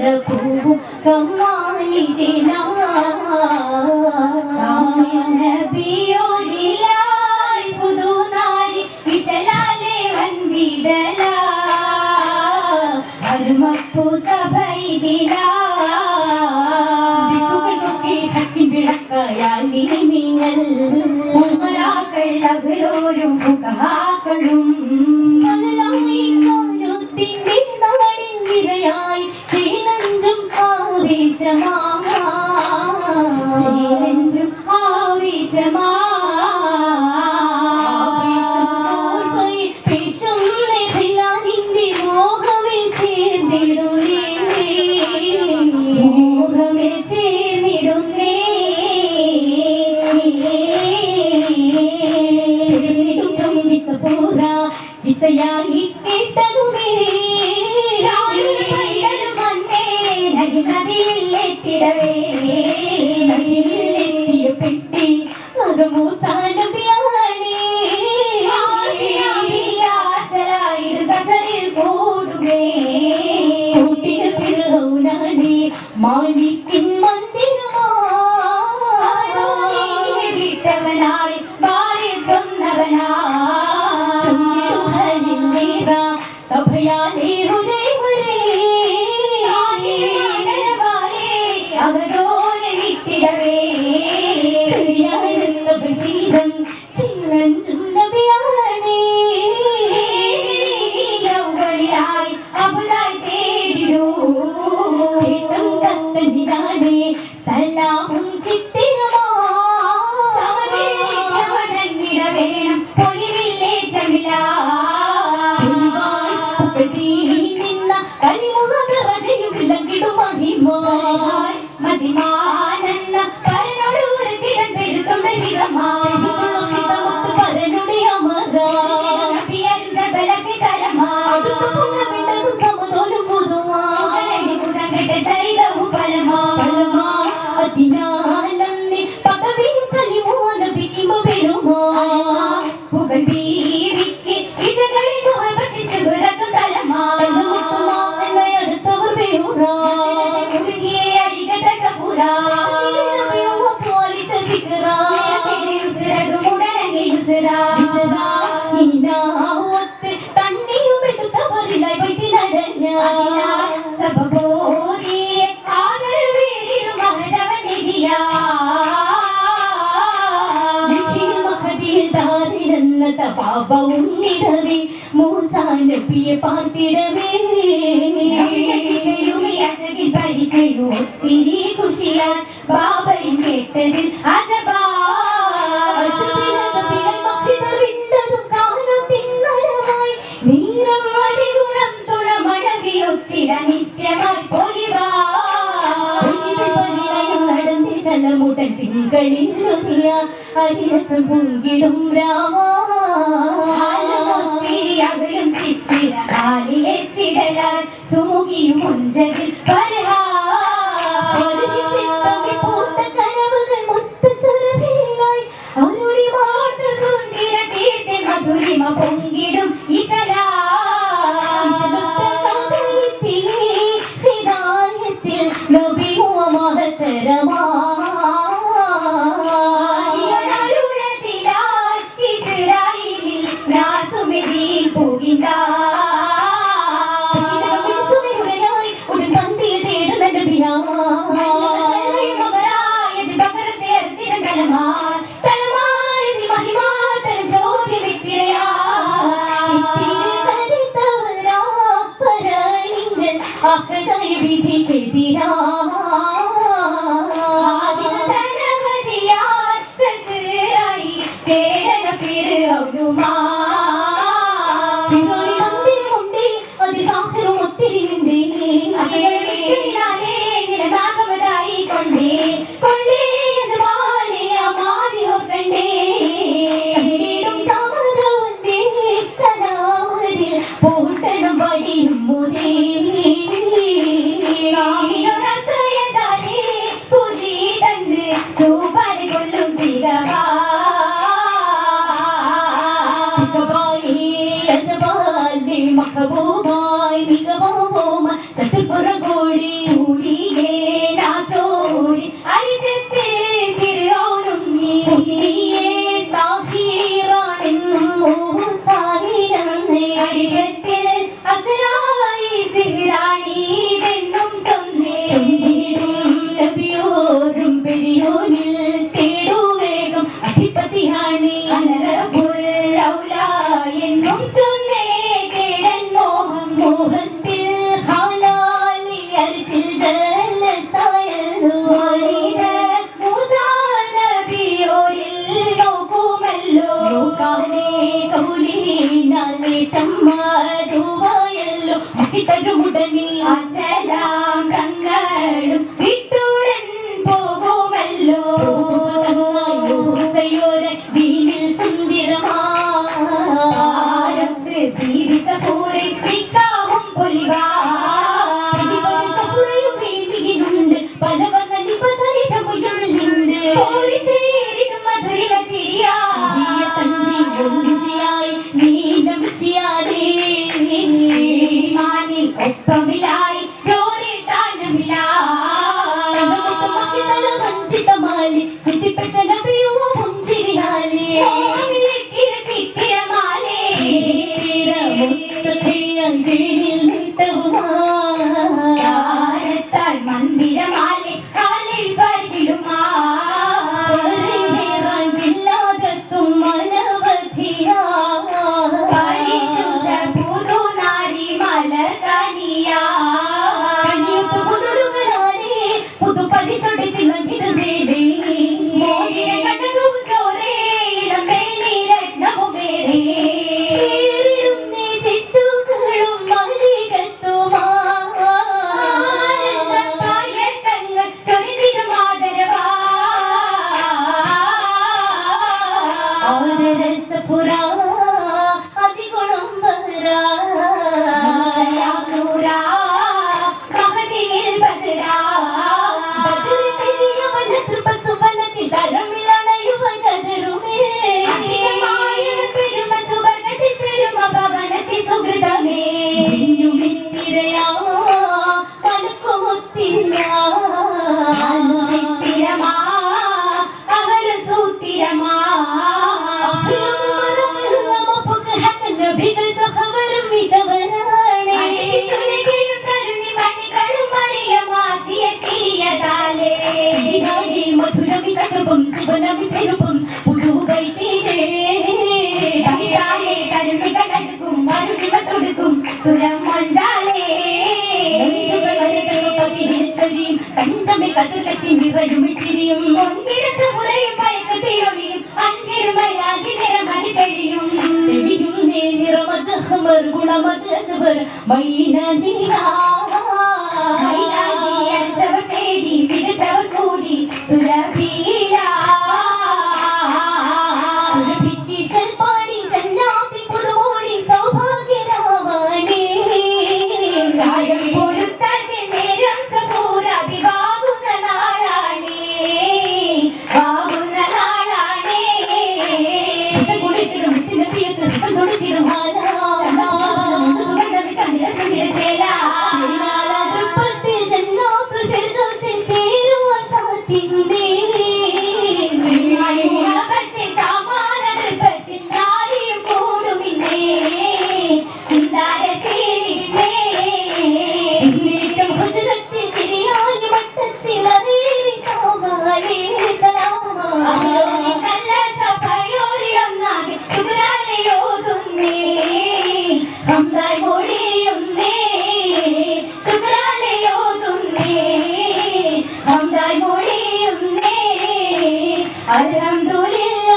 താമരപ്പൂവും നബിയോരിലായി പുതുനാരി വിശലാലെ വന്നിടല അരുമപ്പൂ സഭയിതിലാ ഉമരാക്കളും ഫുഖഹാക്കളും നിരയായി ചീലഞ്ചും ആവേശമാ ദിശയായി കേട്ടതുമേ നദിയിലെത്തിയ പെട്ടി കൂട്ടുമേ മാലിക്കിൻ മന്ദിരമായിട്ടവനായി മാറി ചൊന്നവനാ സഭയാലേ അവരോനെ വിട്ടിടവേ ജീവിതം ചില്ലഞ്ചുന്നവയാണേ യൗവനായി അബുദായി തേടിടൂ കത്തനിലാണേ സലാമും ചിത്തിരമാ വണങ്ങിട വേണം പൊലിവില്ലേ ജമില മതിമാനെന്ന പരനോട് ഒരു തിടം പെരുത്തുണ്ട പരനുടെ അമരബലക്ക് തരമാടും സമതോലും കേട്ട ചരിതവും ഫലമാ അതിനാലന്നി പദവിയും കലിമോ ലഭിക്കുമ്പോ പെരുമാ പുകൾ ബീവിക്ക് ഇസകളിൽ മുഹബത്തിച്ചു പുറത്തു തലമാ അടുത്തവർ പെരുമാ തണ്ണീരുമെടുത്തവരിലായി വൈദ്യ നടഞ്ഞ സഭബോധിയെ ആദരവേറിടും മഹതവനിധിയാ പാപവും നിറവേ മൂസാനബിയെ പാർത്തിടവേ പരിചയോ ഒത്തിരി ഖുഷിയാൽ ബാബയും കേട്ടതിൽ അജബാ നിത്യമായി നടന്നിടലമുടൻ തിങ്കളിൽ അതിരസം പൊങ്കിടും രാമത്തിരിയകലും ചിത്തിര കാലിലെത്തിടലാൽ സുമുഖിയും മുഞ്ചതിൽ പൂത്ത കനവുകൾ മുത്തസുരഭീരായി അവരുടെ മാർത്ത സുന്ദര കീർത്തി മധുരിമ പൊങ്കിടും ഇശലാ മഹബൂബായി മികവോമ ചതുപുറ കോടി ഉയരത്തിൽ അസരായി സിഹ്റാനീതെന്നും ചൊന്നേ നബിയോരും പെരിയോനിൽ തേടൂ വേഗം അധിപതിയാണ് അനറബുൽ ഔല എന്നും ചൊന്നേ കേടൻ മോഹം മോഹത്തിൽ ഹാലാലി അർശിൽ ജലസായല്ലോ മൂസാ നബിയോരിൽ നോക്കുമല്ലോ ലോകാലേ കൗലിനാലേ ചമ്മാരുവായല്ലോ മുഖിതരുമുടനെ അചലാം തങ്ങളും വിട്ടുടൻ പോകുമല്ലോ സയോരൻ ദീനിൽ സുന്ദരമാരത്ത് ബീവി സഫൂരി നിക്കാഹും പൊലിവാ സഫുറയും വേദിയിലുണ്ട് പല വർണ്ണ ലിപസരി ചമയുള്ളുണ്ട് ഓരി ചേരിടും മധുരിമ ചിരിയാ തഞ്ചി ഒഞ്ചിയായി നീലം ശിയാരേ മാനിൽ ഒപ്പമിലായി ജോരിൽ താനമിലായി വഞ്ചിതമാലി കുത്തിപ്പെട്ട നബിയോ പുഞ്ചിരിയാലേ ചിത്തിരമാലേ ായി മന്ദിരമാലേ കാലിൽ പരികിലുമാ പരിശുദ്ധ പുതുനാരി മലർകനിയാ പുതു പരിശോധി കടകവും ചോരേ ഇളമേ നീരത്നവുമേരേ ചിറ്റുകളും മലികത്തുമാ പായത്തങ്ങൾ ചൊരിതിടും ആദരവാ ആദരസപുരാ അതിഗുണം വരാ നൂറാ മഹദിയിൽ ബദരാ സുബനത്തിൽ തരമിലാണ് യുവനരുമേ പെരുമ സുവർണത്തിൽ പെരുമ ഭവനത്തിൽ സുഹൃതമേ ജിന്നുമിത്തിരയാ കലക്കുമുത്തിരാ ചിത്തിരമാ അവരും സൂത്തിരമാ നബികൾ സഹവരും മികവരാണേ സുലകയും കരുണി മണികളും മറിയമാസിയ ചിരിയതാലേ മധുരമിത കൃപം സുവനമി പെരുപ്പം പുതുവൈ തീരേ കവിതാലേ കരുണികൾ അടുക്കും മരുണിമ തുടുക്കും സുരം മൊഞ്ചാലേ കഞ്ചമി കതിർത്തി നിറയും ചിരിയും ഒന്നിടത്ത് മുറയും പയക്ക് തീരൊളിയും അഞ്ചിടുമയാതി നിറമണി തെളിയും തെളിയും നേ നിറമത് ഹമർ ഗുണമത് അസ്ബർ മൈനാജിയാ മൈലാജി അരച്ചവർ തേടി മികച്ചവർ കൂടി സുരഭീലാ സുരഭിക്ക് ശൽപാണി ചന്നാപ്പി പുതുമോളി സൗഭാഗ്യരാവാണേ സായം പൊരുത്തതി നേരം സപൂര വിവാകുന്ന നാളാണേ വാകുന്ന നാളാണേ കുളിത്തിടും തിനപ്പിയത്ത് തൊടുത്തിടും സുഗന്ധമി ചന്ദ്ര സുന്ദര ചേല തൃപ്പത്തിൽ ജന്നാത്തുൽ ഫിർദൗസിൽ ചേരുവാൻ സാധിക്കുന്നേ മുഹബത്തിൽ താമാന നൃത്തത്തിൽ നാരിയും കൂടുമിന്നേ ചിന്താരശീലിന്നേ എന്നിട്ടും ഹുജ്റത്തിൽ ചിരിയാലി വട്ടത്തിൽ അറിയേറി കാമാലേ സലാമാ നല്ല സഭയോരി ഒന്നാകെ ശുക്രാലയോതുന്നേ ഹംദായി മൊഴിയുന്നേ ശുക്രാലയോതുന്നേ ഹംദായി മൊഴിയുന്നേ അൽഹംദുലില്ലാ